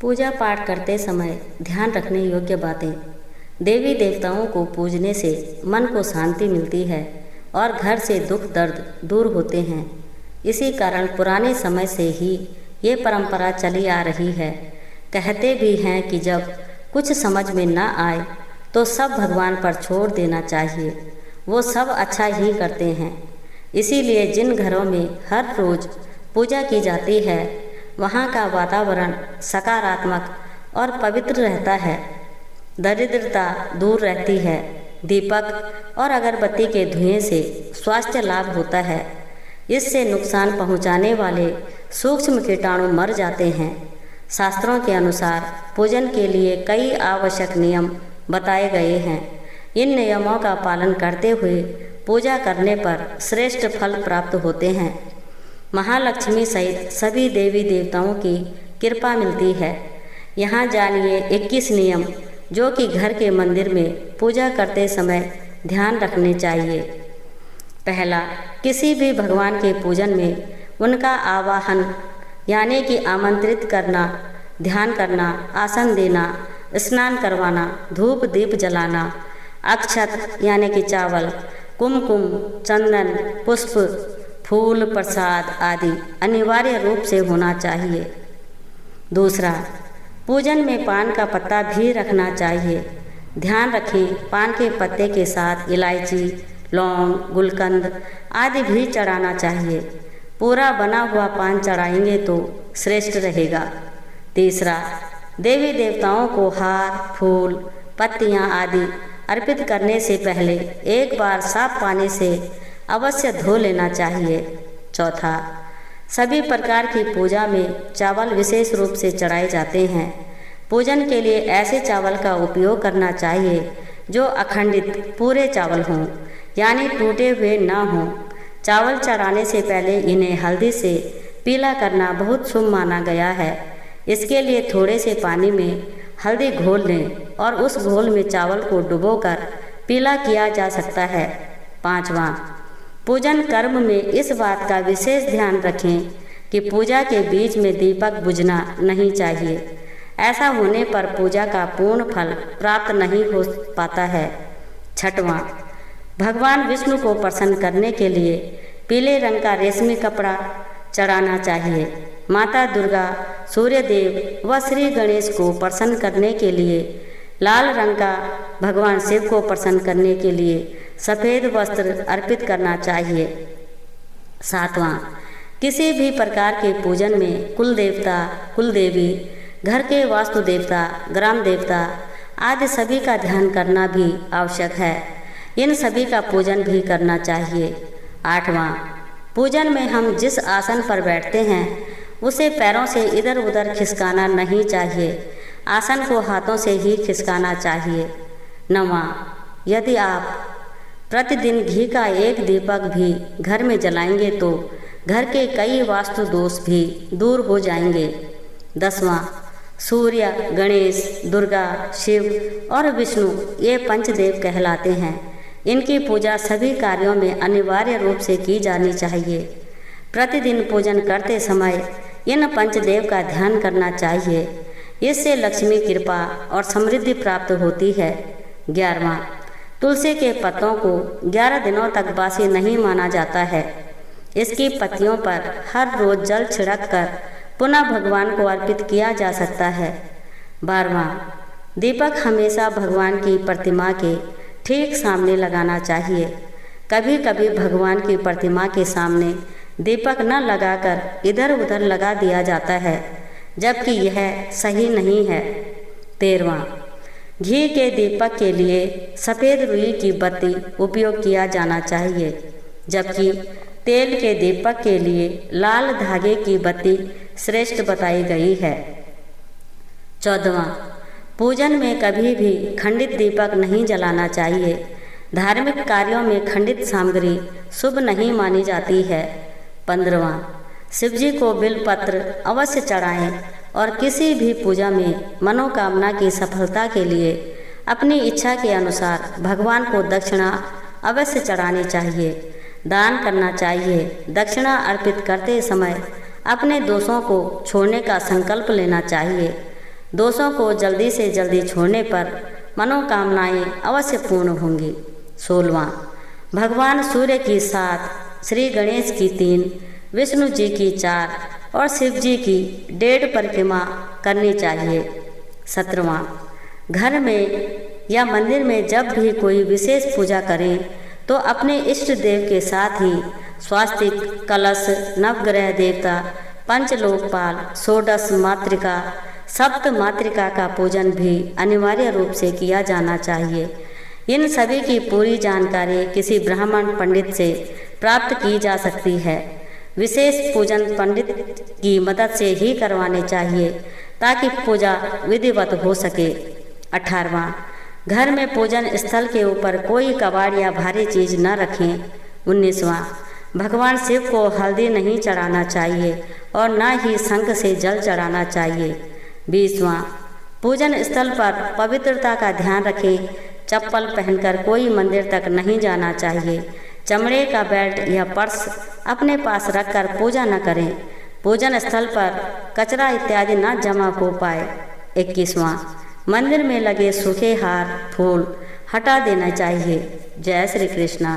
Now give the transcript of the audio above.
पूजा पाठ करते समय ध्यान रखने योग्य बातें। देवी देवताओं को पूजने से मन को शांति मिलती है और घर से दुख दर्द दूर होते हैं। इसी कारण पुराने समय से ही ये परंपरा चली आ रही है। कहते भी हैं कि जब कुछ समझ में न आए तो सब भगवान पर छोड़ देना चाहिए, वो सब अच्छा ही करते हैं। इसीलिए जिन घरों में हर रोज़ पूजा की जाती है वहाँ का वातावरण सकारात्मक और पवित्र रहता है। दरिद्रता दूर रहती है। दीपक और अगरबत्ती के धुएं से स्वास्थ्य लाभ होता है। इससे नुकसान पहुँचाने वाले सूक्ष्म कीटाणु मर जाते हैं। शास्त्रों के अनुसार पूजन के लिए कई आवश्यक नियम बताए गए हैं। इन नियमों का पालन करते हुए पूजा करने पर श्रेष्ठ फल प्राप्त होते हैं। महालक्ष्मी सहित सभी देवी देवताओं की कृपा मिलती है। यहाँ जानिए 21 नियम जो कि घर के मंदिर में पूजा करते समय ध्यान रखने चाहिए। पहला, किसी भी भगवान के पूजन में उनका आवाहन यानी कि आमंत्रित करना, ध्यान करना, आसन देना, स्नान करवाना, धूप दीप जलाना, अक्षत यानी कि चावल, कुमकुम, चंदन, पुष्प, फूल, प्रसाद आदि अनिवार्य रूप से होना चाहिए। दूसरा, पूजन में पान का पत्ता भी रखना चाहिए। ध्यान रखें, पान के पत्ते के साथ इलायची, लौंग, गुलकंद आदि भी चढ़ाना चाहिए। पूरा बना हुआ पान चढ़ाएंगे तो श्रेष्ठ रहेगा। तीसरा, देवी देवताओं को हार, फूल, पत्तियां आदि अर्पित करने से पहले एक बार साफ पानी से अवश्य धो लेना चाहिए। चौथा, सभी प्रकार की पूजा में चावल विशेष रूप से चढ़ाए जाते हैं। पूजन के लिए ऐसे चावल का उपयोग करना चाहिए जो अखंडित पूरे चावल हों, यानी टूटे हुए ना हों। चावल चढ़ाने से पहले इन्हें हल्दी से पीला करना बहुत शुभ माना गया है। इसके लिए थोड़े से पानी में हल्दी घोल लें और उस घोल में चावल को डुबोकर पीला किया जा सकता है। पांचवा, पूजन कर्म में इस बात का विशेष ध्यान रखें कि पूजा के बीच में दीपक बुझना नहीं चाहिए। ऐसा होने पर पूजा का पूर्ण फल प्राप्त नहीं हो पाता है। छठवां, भगवान विष्णु को प्रसन्न करने के लिए पीले रंग का रेशमी कपड़ा चढ़ाना चाहिए। माता दुर्गा, सूर्यदेव व श्री गणेश को प्रसन्न करने के लिए लाल रंग का, भगवान शिव को प्रसन्न करने के लिए सफ़ेद वस्त्र अर्पित करना चाहिए। सातवां, किसी भी प्रकार के पूजन में कुल देवता, कुल देवी, घर के वास्तु देवता, ग्राम देवता आदि सभी का ध्यान करना भी आवश्यक है। इन सभी का पूजन भी करना चाहिए। आठवां, पूजन में हम जिस आसन पर बैठते हैं उसे पैरों से इधर उधर खिसकाना नहीं चाहिए। आसन को हाथों से ही खिसकाना चाहिए। नवां, यदि आप प्रतिदिन घी का एक दीपक भी घर में जलाएंगे तो घर के कई वास्तु दोष भी दूर हो जाएंगे। 10वां, सूर्य, गणेश, दुर्गा, शिव और विष्णु ये पंचदेव कहलाते हैं। इनकी पूजा सभी कार्यों में अनिवार्य रूप से की जानी चाहिए। प्रतिदिन पूजन करते समय इन पंचदेव का ध्यान करना चाहिए। इससे लक्ष्मी कृपा और समृद्धि प्राप्त होती है। 11वां, तुलसी के पत्तों को 11 दिनों तक बासी नहीं माना जाता है। इसकी पत्तियों पर हर रोज जल छिड़क कर पुनः भगवान को अर्पित किया जा सकता है। 12वां, दीपक हमेशा भगवान की प्रतिमा के ठीक सामने लगाना चाहिए। कभी कभी भगवान की प्रतिमा के सामने दीपक न लगाकर इधर उधर लगा दिया जाता है, जबकि यह सही नहीं है। 13वां, घी के दीपक के लिए सफ़ेद रुई की बत्ती उपयोग किया जाना चाहिए, जबकि तेल के दीपक के लिए लाल धागे की बत्ती श्रेष्ठ बताई गई है। 14वां, पूजन में कभी भी खंडित दीपक नहीं जलाना चाहिए। धार्मिक कार्यों में खंडित सामग्री शुभ नहीं मानी जाती है। 15वां, शिवजी को बिलपत्र अवश्य चढ़ाएं और किसी भी पूजा में मनोकामना की सफलता के लिए अपनी इच्छा के अनुसार भगवान को दक्षिणा अवश्य चढ़ानी चाहिए, दान करना चाहिए। दक्षिणा अर्पित करते समय अपने दोषों को छोड़ने का संकल्प लेना चाहिए। दोषों को जल्दी से जल्दी छोड़ने पर मनोकामनाएं अवश्य पूर्ण होंगी। 16वां, भगवान सूर्य की 7, श्री गणेश की 3, विष्णु जी की 4 और शिव जी की 1.5 परिक्रमा करनी चाहिए। 17वां, घर में या मंदिर में जब भी कोई विशेष पूजा करें तो अपने इष्ट देव के साथ ही स्वास्तिक, कलश, नवग्रह देवता, पंचलोकपाल, षोडश मातृका, सप्त मातृका का पूजन भी अनिवार्य रूप से किया जाना चाहिए। इन सभी की पूरी जानकारी किसी ब्राह्मण पंडित से प्राप्त की जा सकती है। विशेष पूजन पंडित की मदद से ही करवाने चाहिए ताकि पूजा विधिवत हो सके। 18वां, घर में पूजन स्थल के ऊपर कोई कबाड़ या भारी चीज न रखें। 19वां, भगवान शिव को हल्दी नहीं चढ़ाना चाहिए और न ही शंख से जल चढ़ाना चाहिए। 20वां, पूजन स्थल पर पवित्रता का ध्यान रखें। चप्पल पहनकर कोई मंदिर तक नहीं जाना चाहिए। चमड़े का बेल्ट या पर्स अपने पास रखकर पूजा न करें। पूजन स्थल पर कचरा इत्यादि न जमा हो पाए। 21वां, मंदिर में लगे सूखे हार, फूल हटा देना चाहिए। जय श्री कृष्णा।